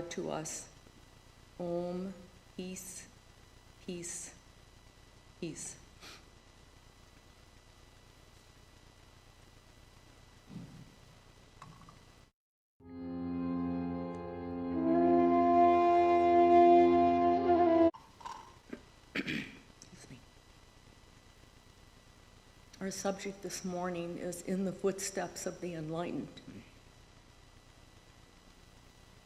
to us. Om, peace, peace, peace. Our subject this morning is in the footsteps of the Enlightened.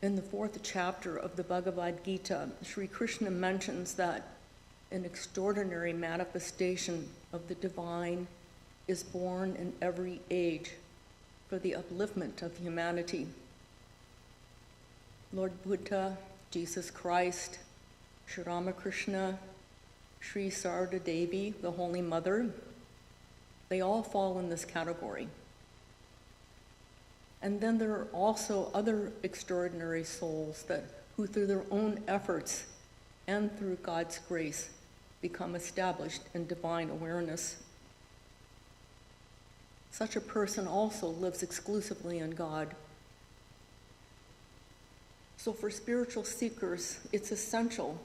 In the 4th chapter of the Bhagavad Gita, Sri Krishna mentions that an extraordinary manifestation of the divine is born in every age for the upliftment of humanity. Lord Buddha, Jesus Christ, Sri Ramakrishna, Sri Sarada Devi, the Holy Mother, they all fall in this category. And then there are also other extraordinary souls who through their own efforts and through God's grace become established in divine awareness. Such a person also lives exclusively in God. So for spiritual seekers, it's essential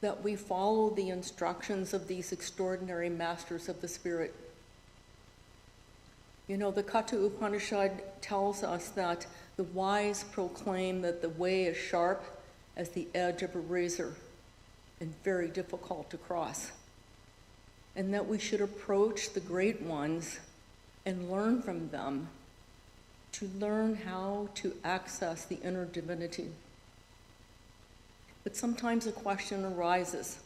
that we follow the instructions of these extraordinary masters of the spirit. You know, the Katha Upanishad tells us that the wise proclaim that the way is sharp as the edge of a razor and very difficult to cross, and that we should approach the great ones and learn from them to learn how to access the inner divinity. But sometimes a question arises: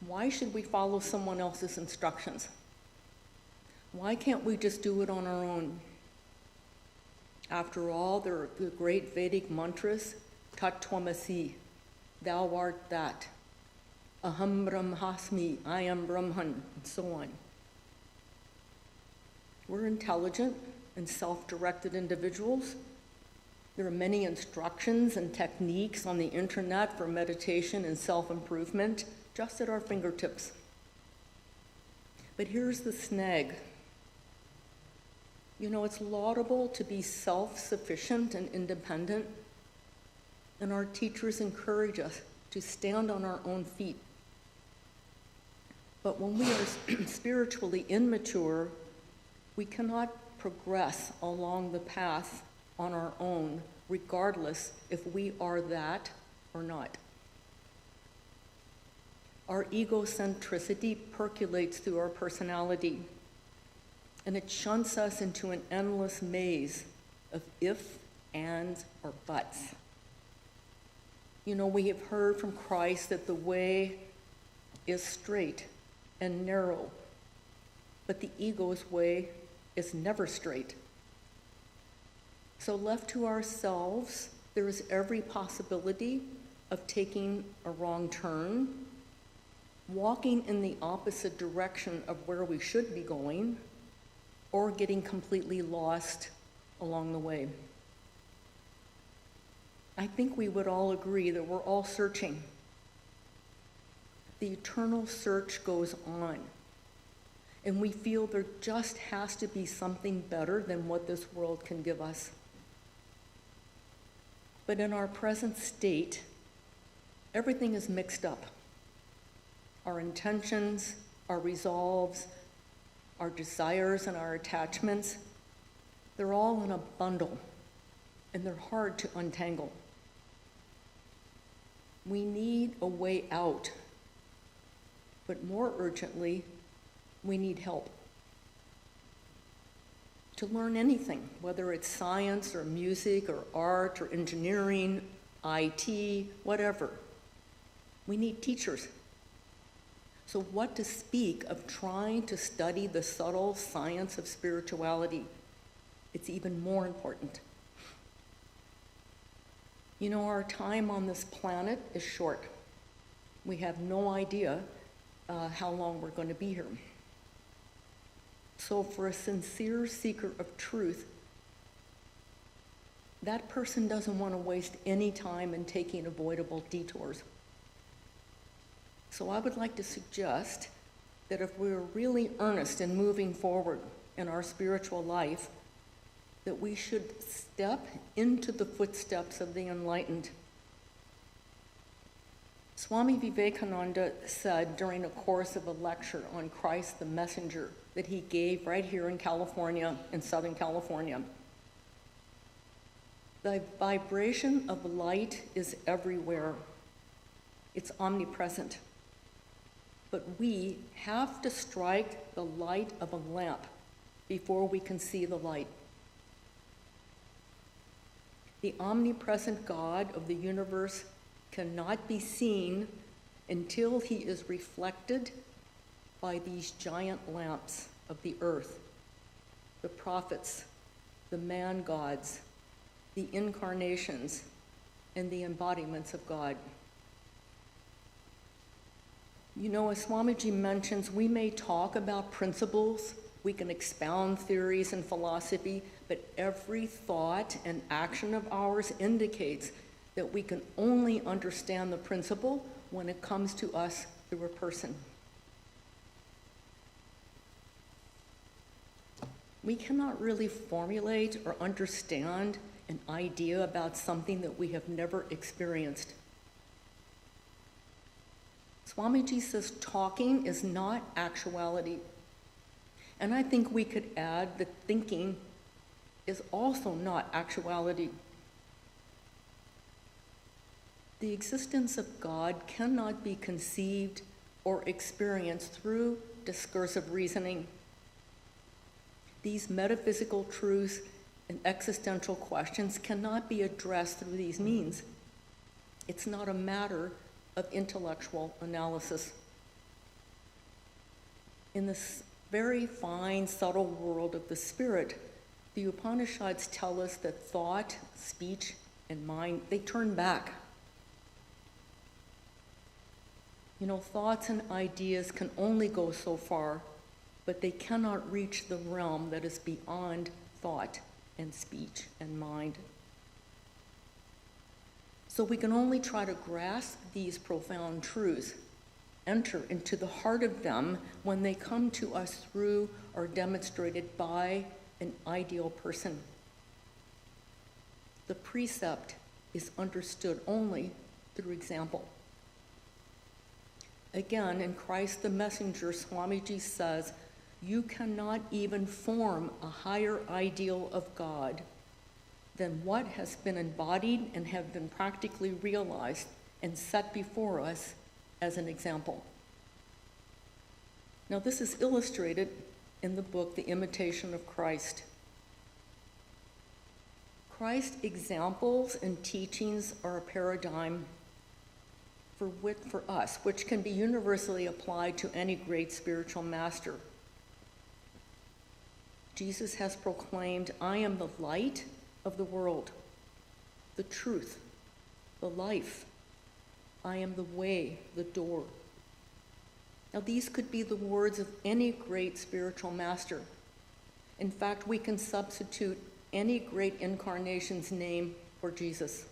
why should we follow someone else's instructions? Why can't we just do it on our own? After all, there are the great Vedic mantras, Tat Tvamasi, thou art that, Aham Brahmasmi, I am Brahman, and so on. We're intelligent and self-directed individuals. There are many instructions and techniques on the internet for meditation and self-improvement, just at our fingertips. But here's the snag. You know, it's laudable to be self-sufficient and independent, and our teachers encourage us to stand on our own feet. But when we are spiritually immature, we cannot progress along the path on our own, regardless if we are that or not. Our egocentricity percolates through our personality, and it shunts us into an endless maze of if, and, or buts. You know, we have heard from Christ that the way is straight and narrow, but the ego's way is never straight. So left to ourselves, there is every possibility of taking a wrong turn, walking in the opposite direction of where we should be going, or getting completely lost along the way. I think we would all agree that we're all searching. The eternal search goes on, and we feel there just has to be something better than what this world can give us. But in our present state, everything is mixed up. Our intentions, our resolves, our desires and our attachments, they're all in a bundle, and they're hard to untangle. We need a way out, but more urgently, we need help. To learn anything, whether it's science or music or art or engineering, IT, whatever, we need teachers. So what to speak of trying to study the subtle science of spirituality? It's even more important. You know, our time on this planet is short. We have no idea how long we're going to be here. So for a sincere seeker of truth, that person doesn't want to waste any time in taking avoidable detours. So I would like to suggest that if we're really earnest in moving forward in our spiritual life, that we should step into the footsteps of the enlightened. Swami Vivekananda said during a course of a lecture on Christ the Messenger that he gave right here in California, in Southern California, the vibration of light is everywhere. It's omnipresent. But we have to strike the light of a lamp before we can see the light. The omnipresent God of the universe cannot be seen until he is reflected by these giant lamps of the earth, the prophets, the man-gods, the incarnations, and the embodiments of God. You know, as Swamiji mentions, we may talk about principles, we can expound theories and philosophy, but every thought and action of ours indicates that we can only understand the principle when it comes to us through a person. We cannot really formulate or understand an idea about something that we have never experienced. Swamiji says talking is not actuality. And I think we could add that thinking is also not actuality. The existence of God cannot be conceived or experienced through discursive reasoning. These metaphysical truths and existential questions cannot be addressed through these means. It's not a matter of intellectual analysis. In this very fine, subtle world of the spirit, the Upanishads tell us that thought, speech, and mind, they turn back. You know, thoughts and ideas can only go so far, but they cannot reach the realm that is beyond thought and speech and mind. So we can only try to grasp these profound truths, enter into the heart of them when they come to us through or demonstrated by an ideal person. The precept is understood only through example. Again, in Christ the Messenger, Swamiji says, you cannot even form a higher ideal of God than what has been embodied and have been practically realized and set before us as an example. Now, this is illustrated in the book, The Imitation of Christ. Christ's examples and teachings are a paradigm for us, which can be universally applied to any great spiritual master. Jesus has proclaimed, I am the light of the world, the truth, the life. I am the way, the door. Now, these could be the words of any great spiritual master. In fact, we can substitute any great incarnation's name for Jesus.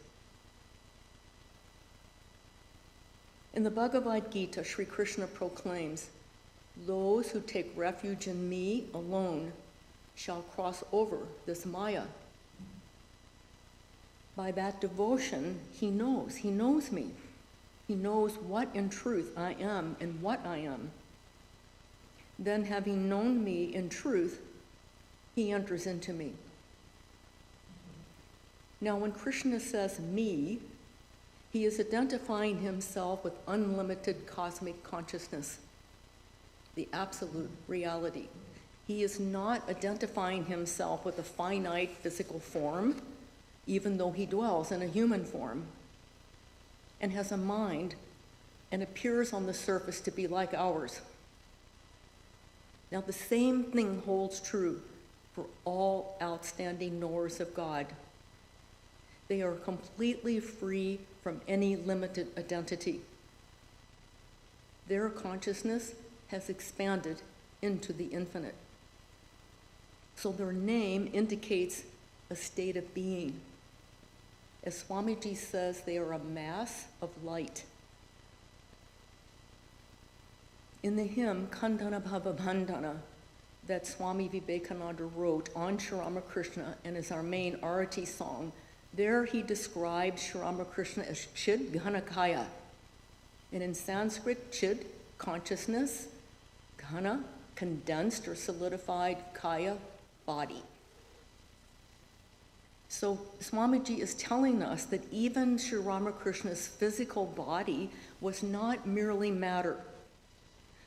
In the Bhagavad Gita, Sri Krishna proclaims, those who take refuge in me alone shall cross over this Maya. By that devotion, he knows me. He knows what in truth I am and what I am. Then, having known me in truth, he enters into me. Now, when Krishna says me, he is identifying himself with unlimited cosmic consciousness, the absolute reality. He is not identifying himself with a finite physical form, even though he dwells in a human form and has a mind and appears on the surface to be like ours. Now, the same thing holds true for all outstanding knowers of God. They are completely free from any limited identity. Their consciousness has expanded into the infinite. So their name indicates a state of being. As Swamiji says, they are a mass of light. In the hymn, Kandana Bhava Bandhana, that Swami Vivekananda wrote on Sri Ramakrishna and is our main arati song, there he describes Sri Ramakrishna as Chid Ghanakaya. And in Sanskrit, Chid, consciousness, Ghana, condensed or solidified, Kaya, body. So Swamiji is telling us that even Sri Ramakrishna's physical body was not merely matter,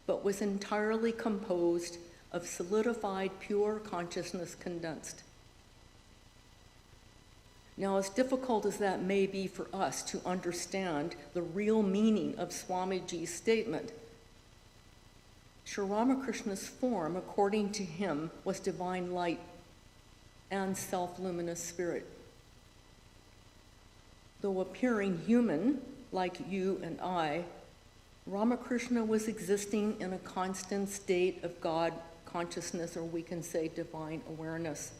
but was entirely composed of solidified, pure consciousness condensed. Now, as difficult as that may be for us to understand the real meaning of Swamiji's statement, Sri Ramakrishna's form, according to him, was divine light and self-luminous spirit. Though appearing human, like you and I, Ramakrishna was existing in a constant state of God consciousness, or we can say divine awareness,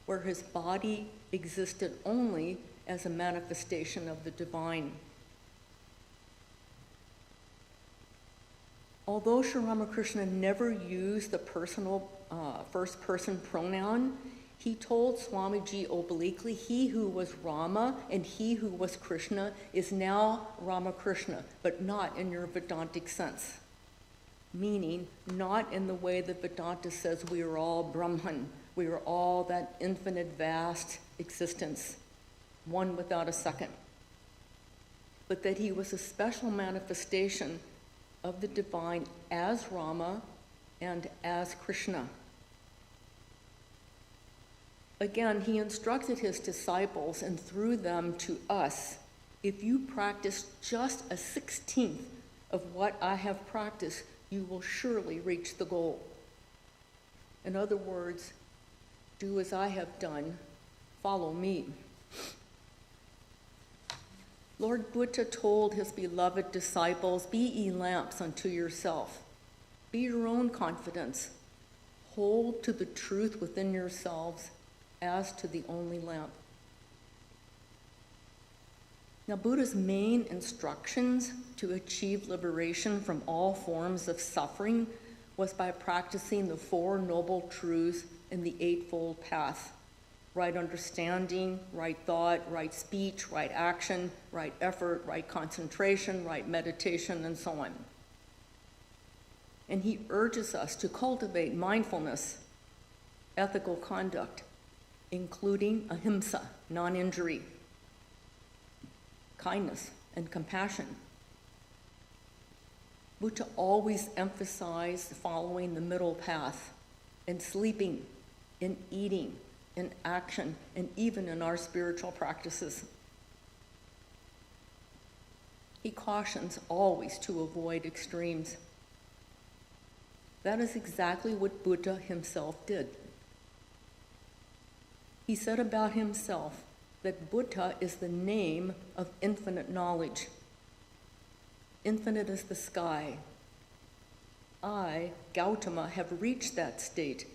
where his body existed only as a manifestation of the divine. Although Sri Ramakrishna never used the personal first-person pronoun, he told Swamiji obliquely, he who was Rama and he who was Krishna is now Ramakrishna, but not in your Vedantic sense. Meaning, not in the way that Vedanta says we are all Brahman, we are all that infinite, vast existence, one without a second. But that he was a special manifestation of the divine as Rama and as Krishna. Again, he instructed his disciples and through them to us, if you practice just a 16th of what I have practiced, you will surely reach the goal. In other words, do as I have done, follow me. Lord Buddha told his beloved disciples, be ye lamps unto yourself. Be your own confidence. Hold to the truth within yourselves as to the only lamp. Now, Buddha's main instructions to achieve liberation from all forms of suffering was by practicing the Four Noble Truths in the Eightfold Path: right understanding, right thought, right speech, right action, right effort, right concentration, right meditation, and so on. And he urges us to cultivate mindfulness, ethical conduct, including ahimsa, non-injury, kindness, and compassion. Buddha always emphasized following the middle path in sleeping, in eating, in action, and even in our spiritual practices. He cautions always to avoid extremes. That is exactly what Buddha himself did. He said about himself that Buddha is the name of infinite knowledge. Infinite as the sky. I, Gautama, have reached that state.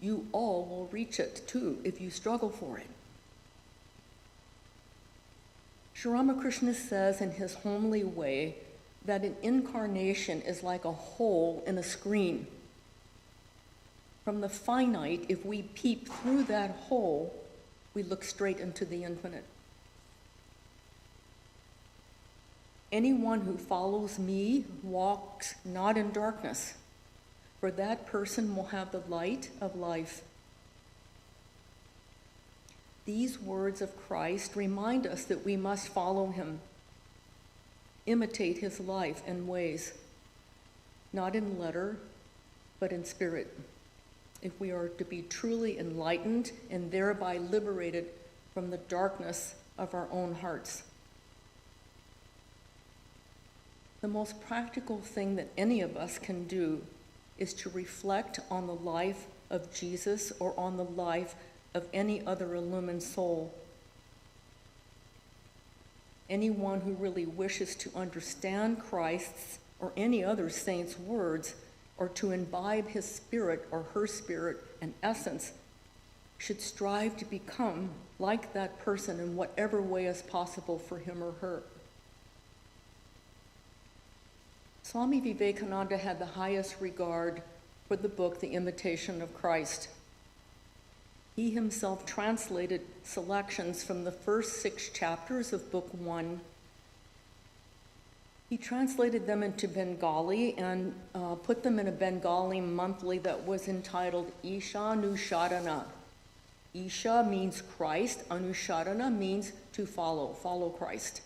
You all will reach it too if you struggle for it. Sri Ramakrishna says in his homely way that an incarnation is like a hole in a screen. From the finite, if we peep through that hole, we look straight into the infinite. Anyone who follows me walks not in darkness, for that person will have the light of life. These words of Christ remind us that we must follow him, imitate his life and ways, not in letter, but in spirit, if we are to be truly enlightened and thereby liberated from the darkness of our own hearts. The most practical thing that any of us can do is to reflect on the life of Jesus or on the life of any other illumined soul. Anyone who really wishes to understand Christ's or any other saint's words, or to imbibe his spirit or her spirit and essence, should strive to become like that person in whatever way is possible for him or her. Swami Vivekananda had the highest regard for the book, The Imitation of Christ. He himself translated selections from the first 6 chapters of Book 1. He translated them into Bengali and put them in a Bengali monthly that was entitled Isha Anushadana. Isha means Christ, Anushadana means to follow Christ.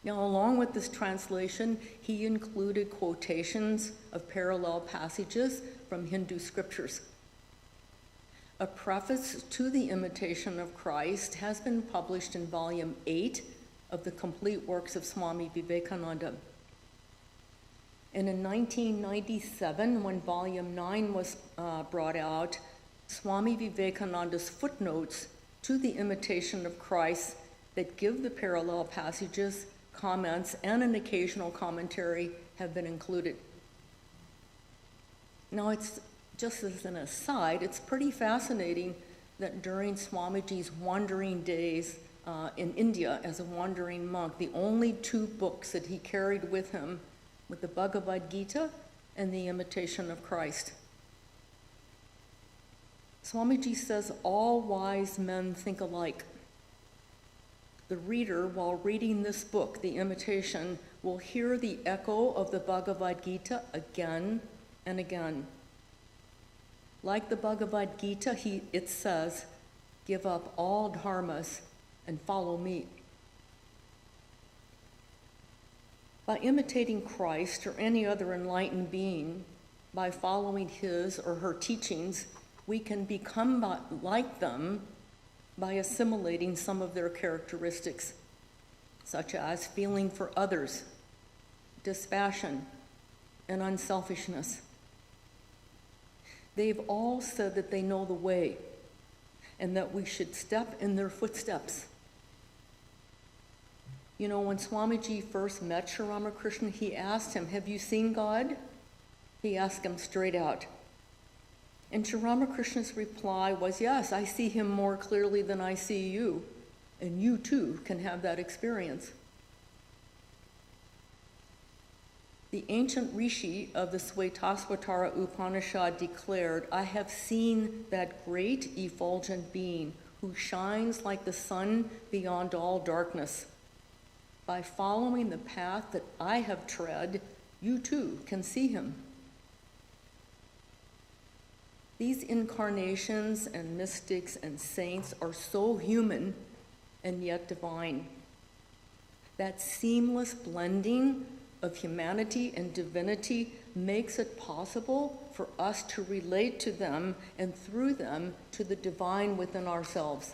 Now, along with this translation, he included quotations of parallel passages from Hindu scriptures. A preface to The Imitation of Christ has been published in Volume 8 of the Complete Works of Swami Vivekananda. And in 1997, when Volume 9 was brought out, Swami Vivekananda's footnotes to The Imitation of Christ that give the parallel passages, comments, and an occasional commentary have been included. Now, it's just as an aside, it's pretty fascinating that during Swamiji's wandering days in India as a wandering monk, the only 2 books that he carried with him were the Bhagavad Gita and The Imitation of Christ. Swamiji says all wise men think alike. The reader, while reading this book, The Imitation, will hear the echo of the Bhagavad Gita again and again. Like the Bhagavad Gita, it says, "Give up all dharmas and follow me." By imitating Christ or any other enlightened being, by following his or her teachings, we can become like them by assimilating some of their characteristics, such as feeling for others, dispassion, and unselfishness. They've all said that they know the way and that we should step in their footsteps. You know, when Swamiji first met Sri Ramakrishna, he asked him, "Have you seen God?" He asked him straight out. And Sri Ramakrishna's reply was, "Yes, I see him more clearly than I see you, and you too can have that experience." The ancient rishi of the Svetasvatara Upanishad declared, "I have seen that great effulgent being who shines like the sun beyond all darkness. By following the path that I have tread, you too can see him." These incarnations and mystics and saints are so human and yet divine. That seamless blending of humanity and divinity makes it possible for us to relate to them and through them to the divine within ourselves.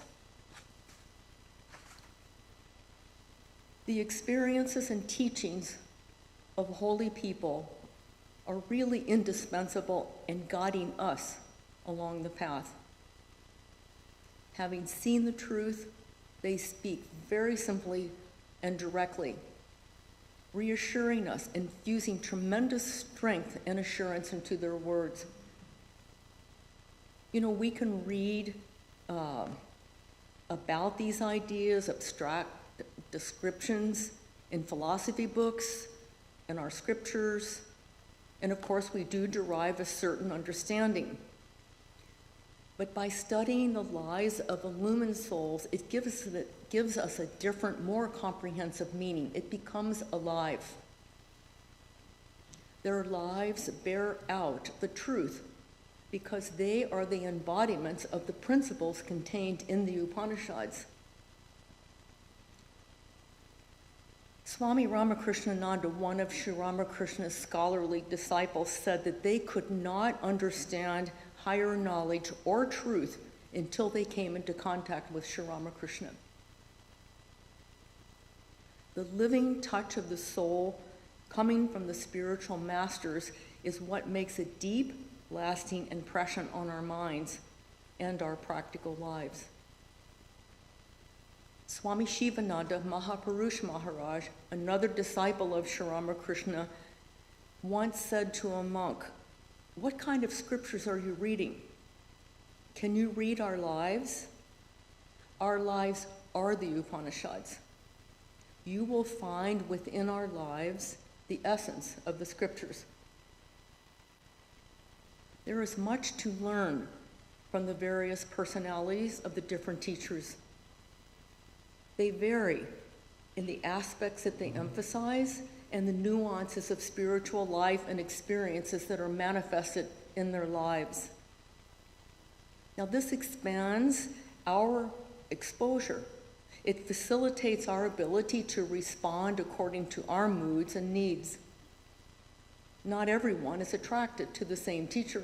The experiences and teachings of holy people are really indispensable in guiding us along the path. Having seen the truth, they speak very simply and directly, reassuring us, infusing tremendous strength and assurance into their words. You know, we can read about these ideas, abstract descriptions in philosophy books, in our scriptures, and of course we do derive a certain understanding. But by studying the lives of illumined souls, it gives us a different, more comprehensive meaning. It becomes alive. Their lives bear out the truth because they are the embodiments of the principles contained in the Upanishads. Swami Ramakrishnananda, one of Sri Ramakrishna's scholarly disciples, said that they could not understand higher knowledge or truth until they came into contact with Sri Ramakrishna. The living touch of the soul coming from the spiritual masters is what makes a deep, lasting impression on our minds and our practical lives. Swami Shivananda Mahapurush Maharaj, another disciple of Sri Ramakrishna, once said to a monk, "What kind of scriptures are you reading? Can you read our lives? Our lives are the Upanishads. You will find within our lives the essence of the scriptures." There is much to learn from the various personalities of the different teachers. They vary in the aspects that they emphasize and the nuances of spiritual life and experiences that are manifested in their lives. Now, this expands our exposure. It facilitates our ability to respond according to our moods and needs. Not everyone is attracted to the same teacher.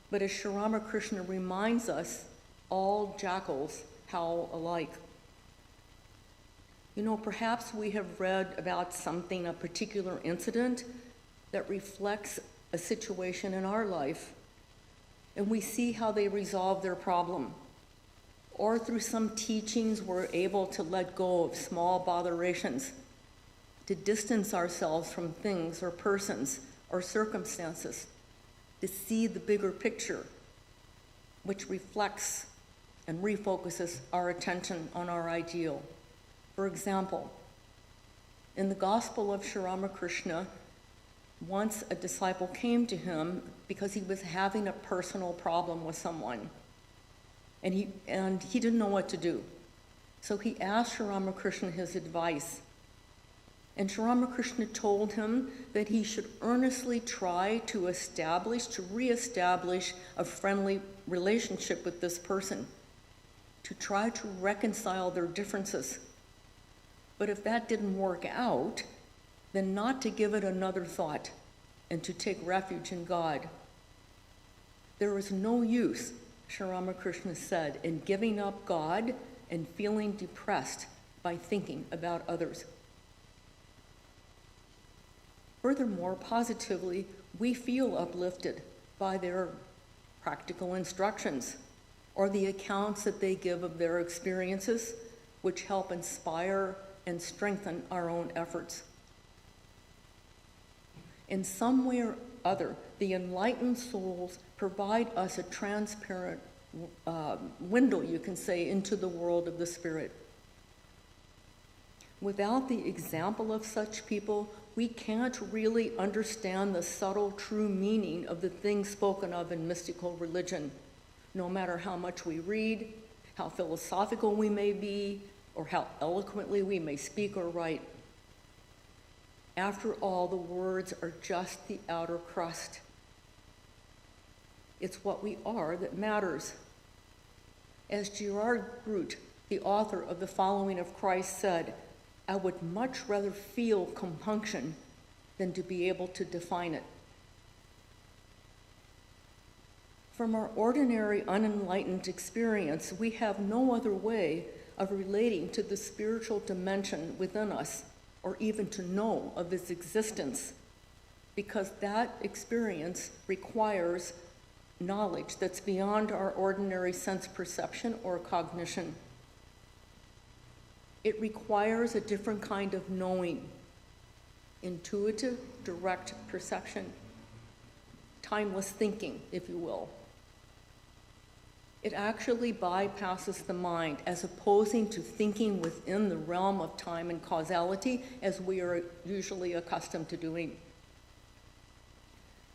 But as Sri Ramakrishna reminds us, all jackals howl alike. You know, perhaps we have read about something, a particular incident that reflects a situation in our life, and we see how they resolve their problem. Or through some teachings, we're able to let go of small botherations, to distance ourselves from things or persons or circumstances, to see the bigger picture, which reflects and refocuses our attention on our ideal. For example, in the Gospel of Sri Ramakrishna, once a disciple came to him because he was having a personal problem with someone, and he didn't know what to do. So he asked Sri Ramakrishna his advice. And Sri Ramakrishna told him that he should earnestly try to reestablish a friendly relationship with this person, to try to reconcile their differences. But if that didn't work out, then not to give it another thought and to take refuge in God. There is no use, Sri Ramakrishna said, in giving up God and feeling depressed by thinking about others. Furthermore, positively, we feel uplifted by their practical instructions or the accounts that they give of their experiences, which help inspire and strengthen our own efforts. In some way or other, the enlightened souls provide us a transparent window, you can say, into the world of the spirit. Without the example of such people, we can't really understand the subtle, true meaning of the things spoken of in mystical religion, no matter how much we read, how philosophical we may be, or how eloquently we may speak or write. After all, the words are just the outer crust. It's what we are that matters. As Gerard Groot, the author of The Following of Christ, said, "I would much rather feel compunction than to be able to define it." From our ordinary unenlightened experience, we have no other way of relating to the spiritual dimension within us, or even to know of its existence, because that experience requires knowledge that's beyond our ordinary sense perception or cognition. It requires a different kind of knowing, intuitive, direct perception, timeless thinking, if you will. It actually bypasses the mind, as opposing to thinking within the realm of time and causality, as we are usually accustomed to doing.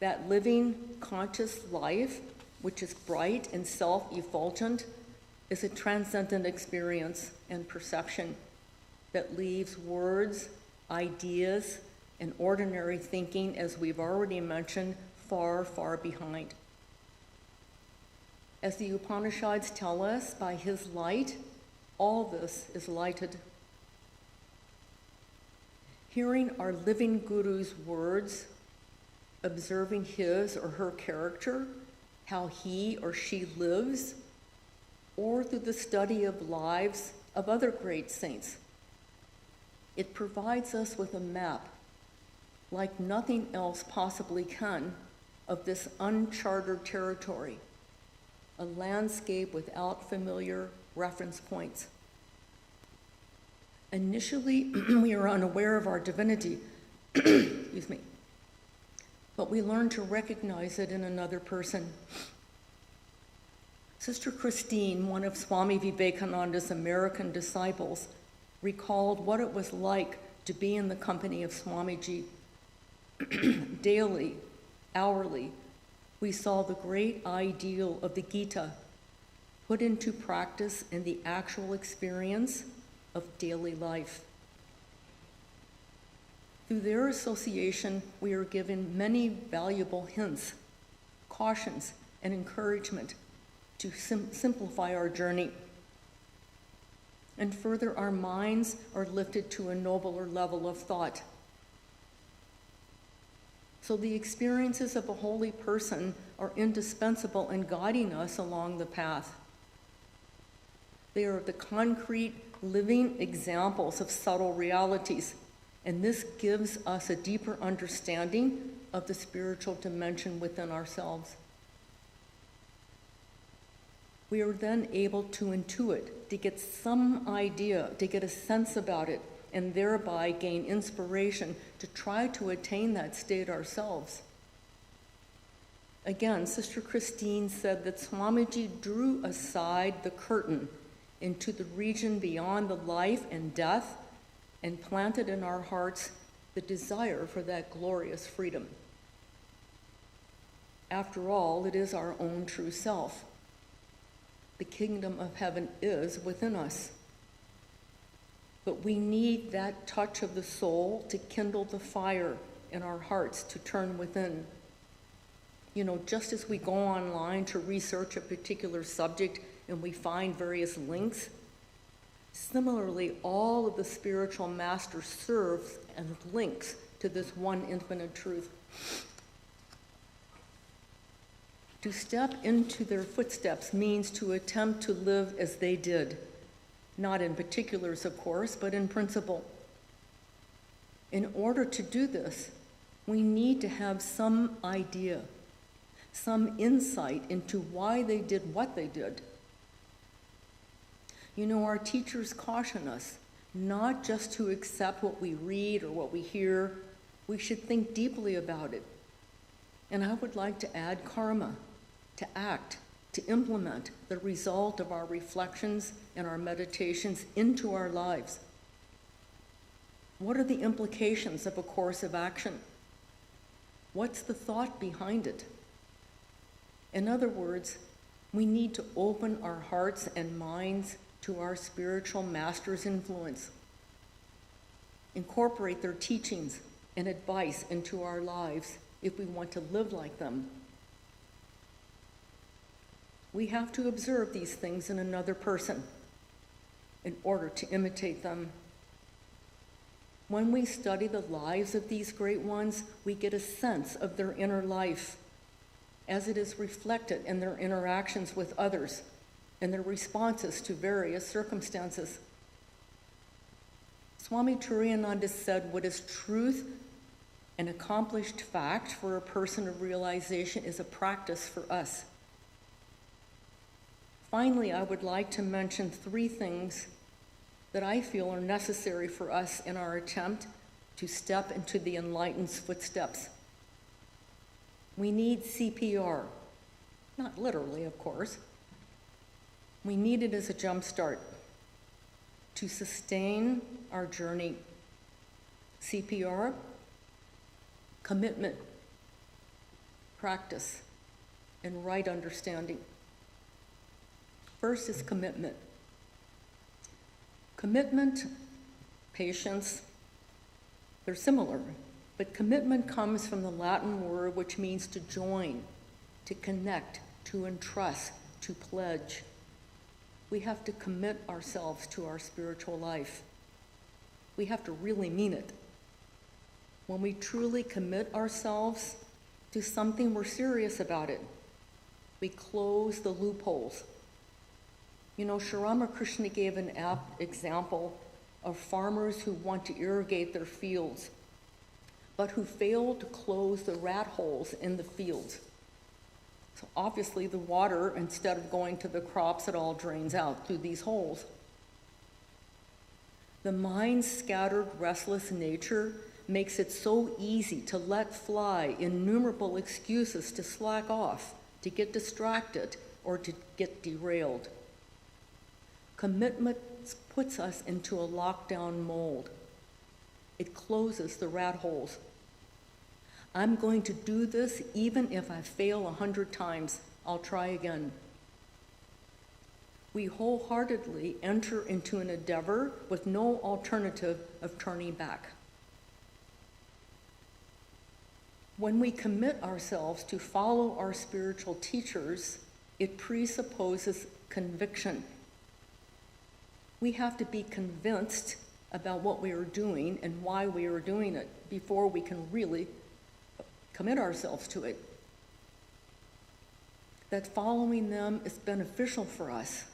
That living, conscious life, which is bright and self-effulgent, is a transcendent experience and perception that leaves words, ideas, and ordinary thinking, as we've already mentioned, far, far behind. As the Upanishads tell us, by his light, all this is lighted. Hearing our living Guru's words, observing his or her character, how he or she lives, or through the study of lives of other great saints, it provides us with a map, like nothing else possibly can, of this uncharted territory, a landscape without familiar reference points. Initially, we are unaware of our divinity, excuse me, but we learn to recognize it in another person. Sister Christine, one of Swami Vivekananda's American disciples, recalled what it was like to be in the company of Swamiji daily, hourly, we saw the great ideal of the Gita put into practice in the actual experience of daily life. Through their association, we are given many valuable hints, cautions, and encouragement to simplify our journey. And further, our minds are lifted to a nobler level of thought. So the experiences of a holy person are indispensable in guiding us along the path. They are the concrete, living examples of subtle realities, and this gives us a deeper understanding of the spiritual dimension within ourselves. We are then able to intuit, to get some idea, to get a sense about it, and thereby gain inspiration to try to attain that state ourselves. Again, Sister Christine said that Swamiji drew aside the curtain into the region beyond the life and death and planted in our hearts the desire for that glorious freedom. After all, it is our own true self. The kingdom of heaven is within us. But we need that touch of the soul to kindle the fire in our hearts to turn within. You know, just as we go online to research a particular subject and we find various links, similarly, all of the spiritual masters serve as links to this one infinite truth. To step into their footsteps means to attempt to live as they did. Not in particulars, of course, but in principle. In order to do this, we need to have some idea, some insight into why they did what they did. You know, our teachers caution us not just to accept what we read or what we hear. We should think deeply about it. And I would like to add karma, to act, to implement the result of our reflections and our meditations into our lives. What are the implications of a course of action? What's the thought behind it? In other words, we need to open our hearts and minds to our spiritual masters' influence, incorporate their teachings and advice into our lives if we want to live like them. We have to observe these things in another person in order to imitate them. When we study the lives of these great ones, we get a sense of their inner life as it is reflected in their interactions with others and their responses to various circumstances. Swami Turiyananda said, "What is truth and accomplished fact for a person of realization is a practice for us." Finally, I would like to mention 3 things that I feel are necessary for us in our attempt to step into the Enlightened's footsteps. We need CPR, not literally, of course. We need it as a jump start to sustain our journey. CPR, commitment, practice, and right understanding. First is commitment. Commitment, patience, they're similar, but commitment comes from the Latin word which means to join, to connect, to entrust, to pledge. We have to commit ourselves to our spiritual life. We have to really mean it. When we truly commit ourselves to something, we're serious about it. We close the loopholes. You know, Sri Ramakrishna gave an apt example of farmers who want to irrigate their fields, but who fail to close the rat holes in the fields. So obviously the water, instead of going to the crops, it all drains out through these holes. The mind's scattered, restless nature makes it so easy to let fly innumerable excuses to slack off, to get distracted, or to get derailed. Commitment puts us into a lockdown mold. It closes the rat holes. I'm going to do this even if I fail 100 times. I'll try again. We wholeheartedly enter into an endeavor with no alternative of turning back. When we commit ourselves to follow our spiritual teachers, it presupposes conviction. We have to be convinced about what we are doing and why we are doing it before we can really commit ourselves to it. That following them is beneficial for us.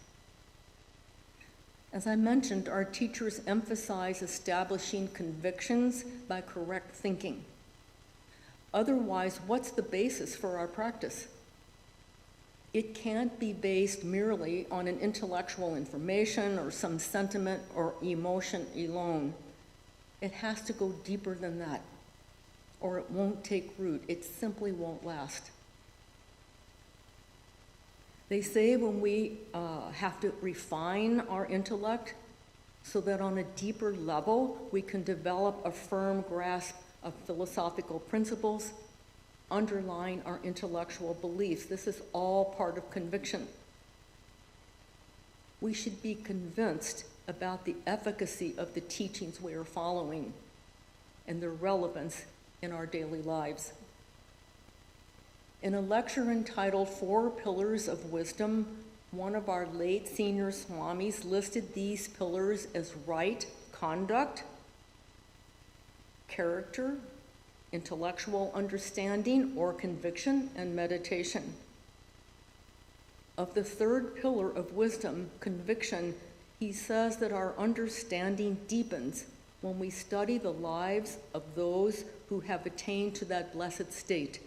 As I mentioned, our teachers emphasize establishing convictions by correct thinking. Otherwise, what's the basis for our practice? It can't be based merely on an intellectual information or some sentiment or emotion alone. It has to go deeper than that, or it won't take root. It simply won't last. They say when we have to refine our intellect so that on a deeper level we can develop a firm grasp of philosophical principles underlying our intellectual beliefs. This is all part of conviction. We should be convinced about the efficacy of the teachings we are following and their relevance in our daily lives. In a lecture entitled 4 Pillars of Wisdom, one of our late senior swamis listed these pillars as right conduct, character, intellectual understanding or conviction, and meditation. Of the third pillar of wisdom, conviction, he says that our understanding deepens when we study the lives of those who have attained to that blessed state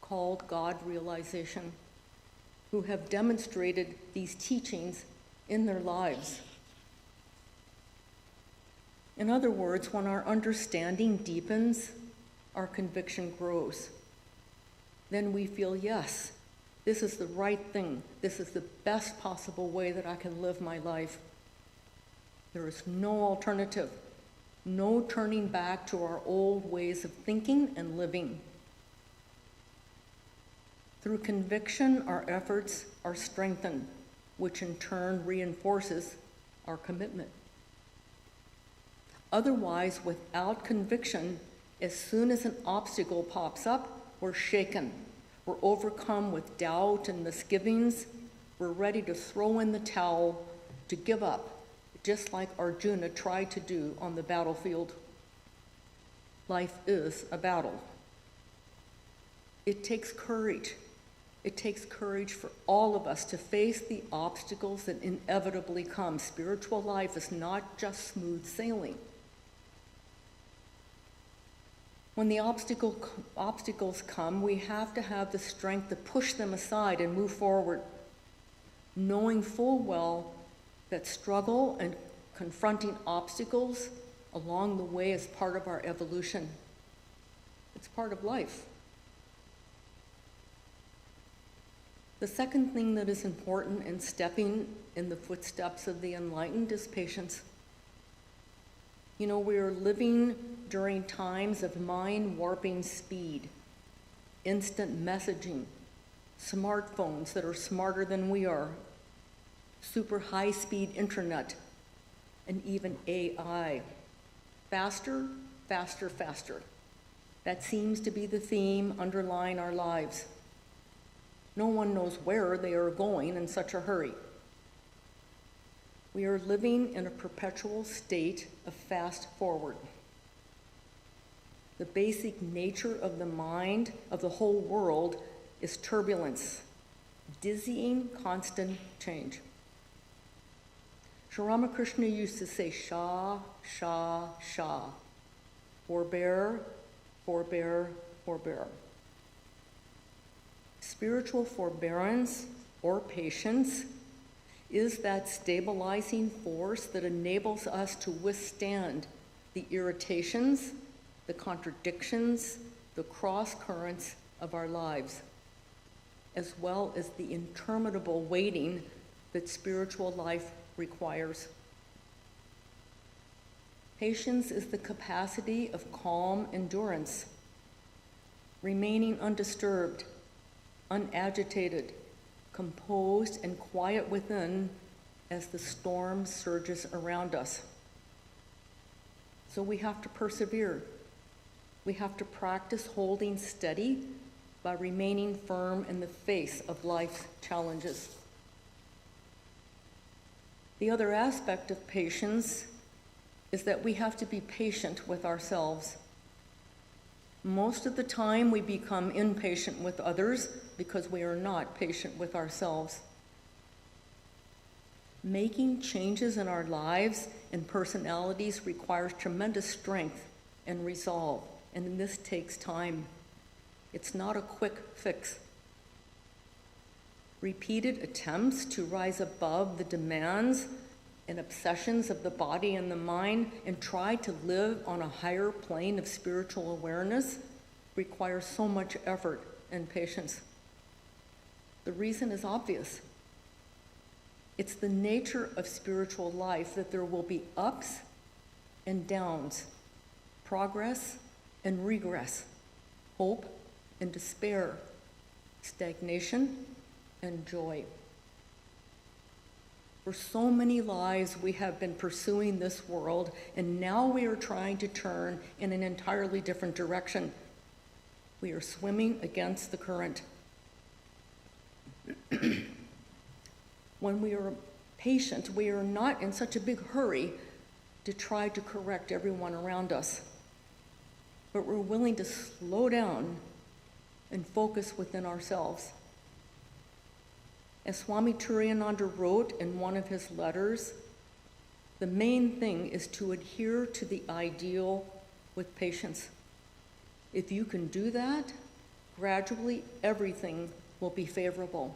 called God realization, who have demonstrated these teachings in their lives. In other words, when our understanding deepens, our conviction grows. Then we feel, yes, this is the right thing. This is the best possible way that I can live my life. There is no alternative, no turning back to our old ways of thinking and living. Through conviction, our efforts are strengthened, which in turn reinforces our commitment. Otherwise, without conviction, as soon as an obstacle pops up, we're shaken. We're overcome with doubt and misgivings. We're ready to throw in the towel, to give up, just like Arjuna tried to do on the battlefield. Life is a battle. It takes courage. It takes courage for all of us to face the obstacles that inevitably come. Spiritual life is not just smooth sailing. When the obstacles come, we have to have the strength to push them aside and move forward, knowing full well that struggle and confronting obstacles along the way is part of our evolution. It's part of life. The second thing that is important in stepping in the footsteps of the enlightened is patience. You know, we are living during times of mind-warping speed, instant messaging, smartphones that are smarter than we are, super high-speed internet, and even AI. Faster, faster, faster. That seems to be the theme underlying our lives. No one knows where they are going in such a hurry. We are living in a perpetual state of fast forward. The basic nature of the mind of the whole world is turbulence, dizzying, constant change. Sri Ramakrishna used to say, Shah, Shah, Shah. Forbear, forbear, forbear. Spiritual forbearance or patience is that stabilizing force that enables us to withstand the irritations, the contradictions, the cross currents of our lives, as well as the interminable waiting that spiritual life requires. Patience is the capacity of calm endurance, remaining undisturbed, unagitated, composed and quiet within as the storm surges around us. So we have to persevere. We have to practice holding steady by remaining firm in the face of life's challenges. The other aspect of patience is that we have to be patient with ourselves. Most of the time, we become impatient with others because we are not patient with ourselves. Making changes in our lives and personalities requires tremendous strength and resolve, and this takes time. It's not a quick fix. Repeated attempts to rise above the demands and obsessions of the body and the mind and try to live on a higher plane of spiritual awareness require so much effort and patience. The reason is obvious. It's the nature of spiritual life that there will be ups and downs, progress and regress, hope and despair, stagnation and joy. For so many lives we have been pursuing this world, and now we are trying to turn in an entirely different direction. We are swimming against the current. When we are patient, we are not in such a big hurry to try to correct everyone around us, but we're willing to slow down and focus within ourselves. As Swami Turiyananda wrote in one of his letters, the main thing is to adhere to the ideal with patience. If you can do that, gradually everything will be favorable.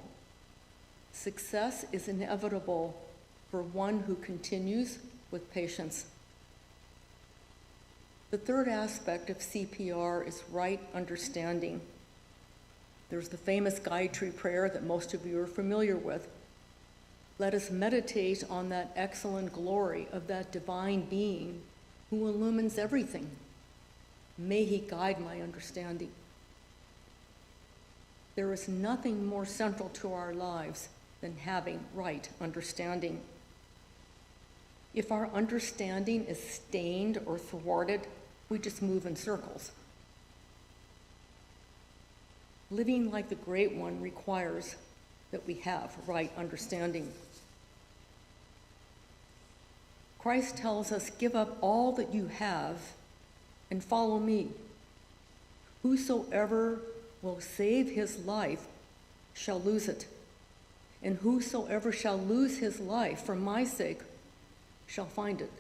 Success is inevitable for one who continues with patience. The third aspect of CPR is right understanding. There's the famous Gayatri prayer that most of you are familiar with. Let us meditate on that excellent glory of that divine being who illumines everything. May he guide my understanding. There is nothing more central to our lives than having right understanding. If our understanding is stained or thwarted, we just move in circles. Living like the Great One requires that we have right understanding. Christ tells us, give up all that you have and follow me. Whosoever will save his life shall lose it, and whosoever shall lose his life for my sake shall find it.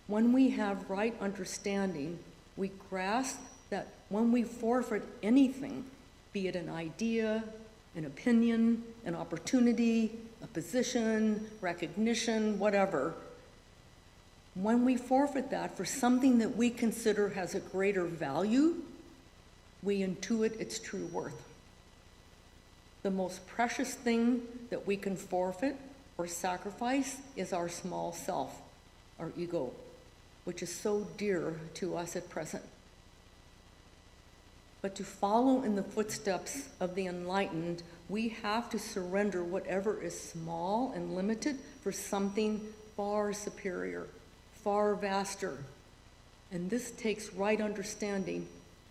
When we have right understanding, we grasp that when we forfeit anything, be it an idea, an opinion, an opportunity, a position, recognition, whatever, when we forfeit that for something that we consider has a greater value, we intuit its true worth. The most precious thing that we can forfeit or sacrifice is our small self, our ego, which is so dear to us at present. But to follow in the footsteps of the enlightened, we have to surrender whatever is small and limited for something far superior, far vaster. And this takes right understanding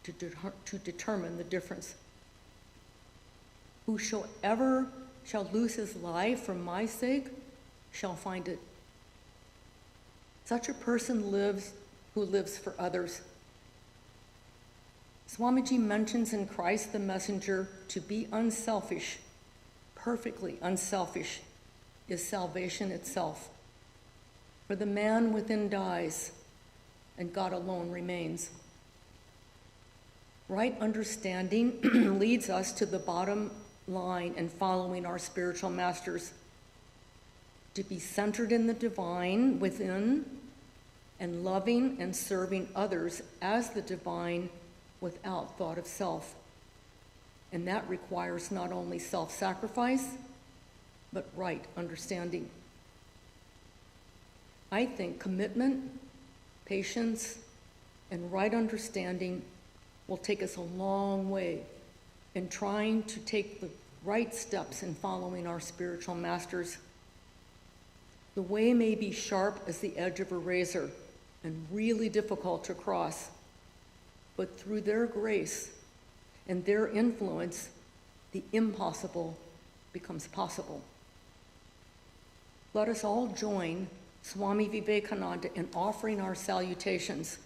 to determine the difference. Whosoever shall lose his life for my sake shall find it. Such a person who lives for others. Swamiji mentions in Christ the Messenger, to be unselfish, perfectly unselfish, is salvation itself. For the man within dies, and God alone remains. Right understanding leads us to the bottom line in following our spiritual masters. To be centered in the divine within, and loving and serving others as the divine without thought of self. And that requires not only self-sacrifice, but right understanding. I think commitment, patience, and right understanding will take us a long way in trying to take the right steps in following our spiritual masters. The way may be sharp as the edge of a razor and really difficult to cross, but through their grace and their influence, the impossible becomes possible. Let us all join Swami Vivekananda in offering our salutations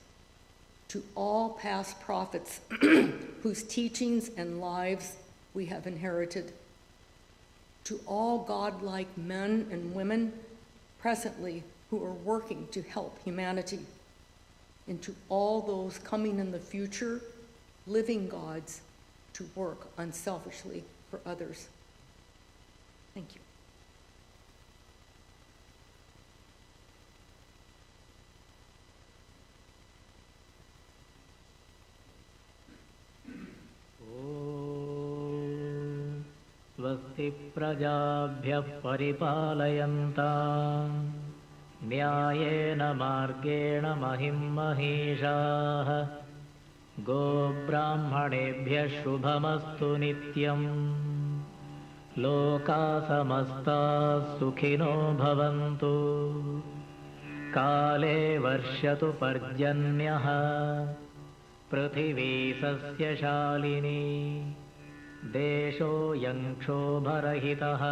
to all past prophets whose teachings and lives we have inherited, to all godlike men and women presently who are working to help humanity, and to all those coming in the future, living gods, to work unselfishly for others. Thank you. स्वस्ति प्रजाभ्यः परिपालयन्तां न्यायेन मार्गेण महिं महिषाः गोब्राह्मणेभ्यः शुभमस्तु नित्यं लोकाः समस्ताः सुखिनो भवन्तु काले वर्षतु पर्जन्यः पृथिवी सस्यशालिनी देशोऽयं क्षोभरहितः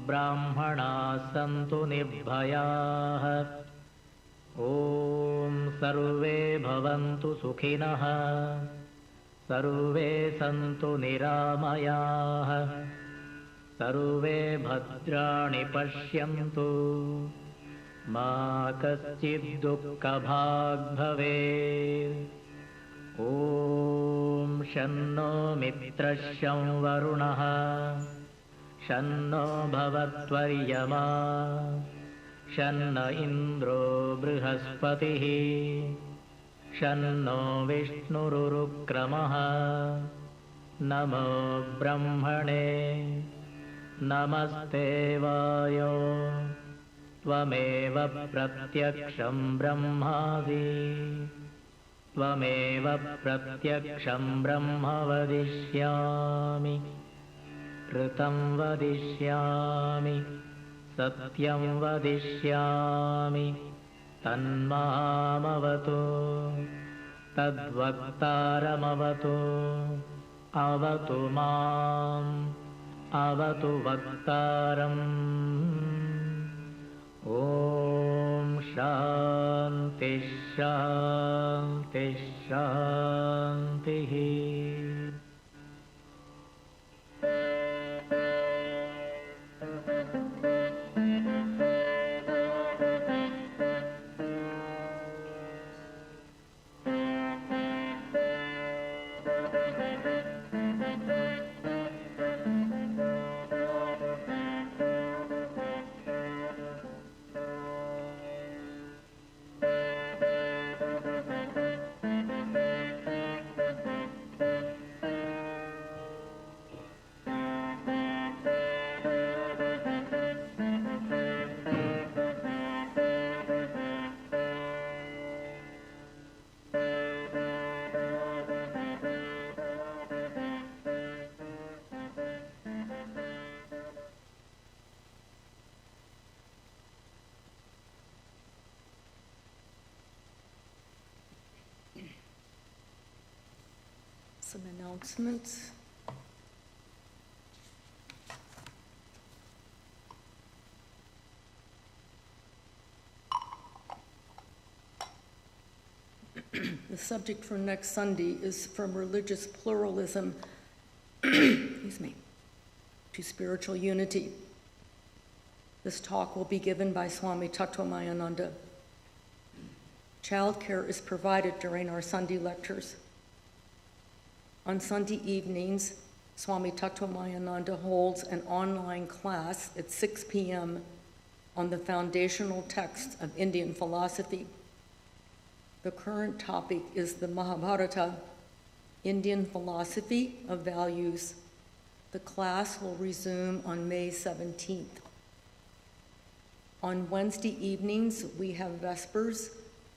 ब्राह्मणाः सन्तु निर्भयाः ॐ सर्वे भवन्तु सुखिनः सर्वे सन्तु निरामयाः सर्वे भद्राणि पश्यन्तु मा कश्चित् दुःखभाग् भवेत् ॐ शन्नो मित्रः शं वरुणः शन्नो भवत्वर्यमा शन्न इन्द्रो बृहस्पतिः शन्नो विष्णुरुक्रमः नमो ब्रह्मणे नमस्ते वायो त्वमेव प्रत्यक्षं ब्रह्मासि त्वमेव प्रत्यक्षं ब्रह्म वदिष्यामि ऋतं वदिष्यामि सत्यं वदिष्यामि तन्मामवतु तद्वक्तारमवतु अवतु माम् अवतु वक्तारम् ॐ शान्ति शान्ति शान्तिः Some announcements. The subject for next Sunday is from religious pluralism excuse me, to spiritual unity. This talk will be given by Swami Tattwamayananda. Childcare is provided during our Sunday lectures. On Sunday evenings, Swami Tattwamayananda holds an online class at 6 p.m. on the foundational texts of Indian philosophy. The current topic is the Mahabharata, Indian philosophy of values. The class will resume on May 17th. On Wednesday evenings, we have Vespers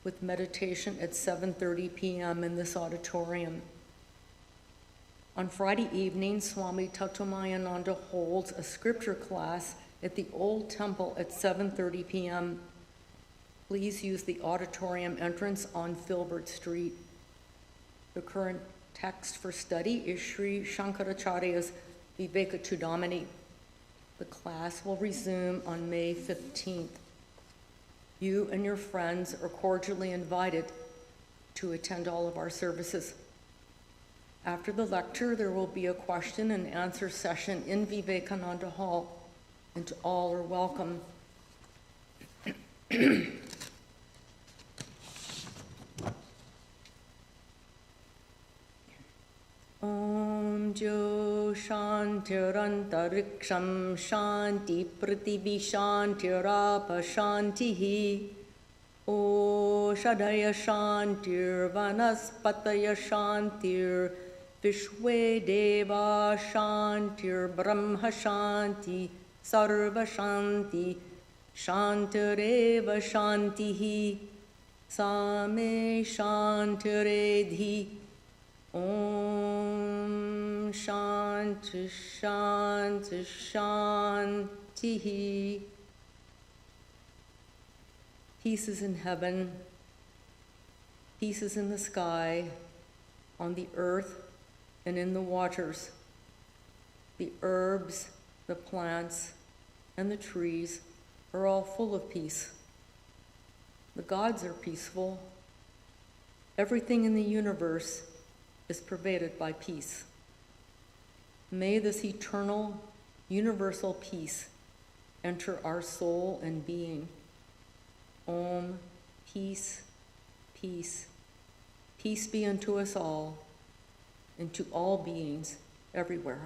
with meditation at 7:30 p.m. in this auditorium. On Friday evening, Swami Tattvamayananda holds a scripture class at the Old Temple at 7:30 p.m. Please use the auditorium entrance on Filbert Street. The current text for study is Sri Shankaracharya's Vivekachudamani. The class will resume on May 15th. You and your friends are cordially invited to attend all of our services. After the lecture, there will be a question and answer session in Vivekananda Hall, and all are welcome. Om Jo Shantirantariksam Shanti Prithivi Shantirapa Shantihi O Shadaya Shantir Vanaspataya Shantir Vishwe Deva Shantir Brahma Shanti Sarva Shanti Shantireva Shantihi Same Shantiredhi Om Shanti Shanti Shantihi. Peace is in heaven, peace is in the sky, on the earth and in the waters. The herbs, the plants, and the trees are all full of peace. The gods are peaceful. Everything in the universe is pervaded by peace. May this eternal, universal peace enter our soul and being. Om, peace, peace. Peace be unto us all and to all beings everywhere.